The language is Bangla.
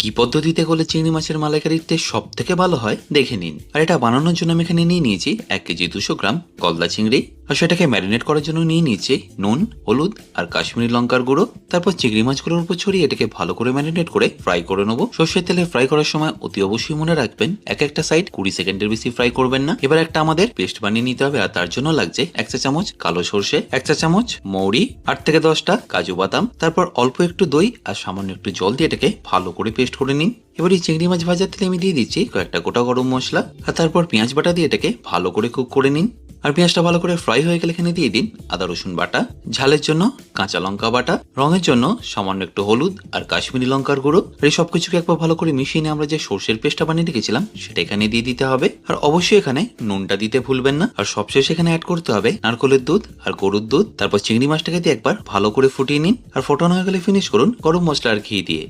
কি পদ্ধতিতে করলে চিংড়ি মাছের মালাইকারির টেস্ট সব থেকে ভালো হয় দেখে নিন। আর এটা বানানোর জন্য আমি এখানে নিয়ে নিয়েছি 1 কেজি 200 গ্রাম গলদা চিংড়ি। আর সেটাকে ম্যারিনেট করার জন্য নিয়ে নিয়েছি নুন, হলুদ আর কাশ্মীরি লঙ্কার গুঁড়ো। তারপর চিংড়ি মাছগুলোর উপর ছড়িয়ে এটাকে ভালো করে ম্যারিনেট করে ফ্রাই করে নেবো। সর্ষের তেলে ফ্রাই করার সময় অতি অবশ্যই মনে রাখবেন একটা সাইড 20 সেকেন্ডের বেশি ফ্রাই করবেন না। এবার একটা আমাদের পেস্ট বানিয়ে নিতে হবে, আর তার জন্য লাগছে 1 চা চামচ কালো সর্ষে, 1 চা চামচ মৌরি, 8 থেকে 10টা কাজু বাদাম, তারপর অল্প একটু দই আর সামান্য একটু জল দিয়ে এটাকে ভালো করে পেস্ট করে নিন। এবার এই চিংড়ি মাছ ভাজার তেলে আমি দিয়ে দিচ্ছি কয়েকটা গোটা গরম মশলা, আর তারপর পেঁয়াজ বাটা দিয়ে এটাকে ভালো করে কুক করে নিন। আর পেঁয়াজটা ভালো করে ফ্রাই হয়ে গেলে এখানে দিয়ে দিন আদা রসুন বাটা, ঝালের জন্য কাঁচা লঙ্কা বাটা, রঙের জন্য সামান্য একটু হলুদ আর কাশ্মীরি লঙ্কার গুঁড়ো। এই সবকিছুকে একবার ভালো করে মিশিয়ে নিয়ে আমরা যে সর্ষের পেস্টটা বানিয়ে রেখেছিলাম সেটা এখানে দিয়ে দিতে হবে। আর অবশ্যই এখানে নুনটা দিতে ভুলবেন না। আর সবশেষে এখানে অ্যাড করতে হবে নারকেলের দুধ আর গরুর দুধ। তারপর চিংড়ি মাছটাকে দিয়ে একবার ভালো করে ফুটিয়ে নিন, আর ফোটানো হয়ে গেলে ফিনিশ করুন গরম মশলা আর ঘি দিয়ে।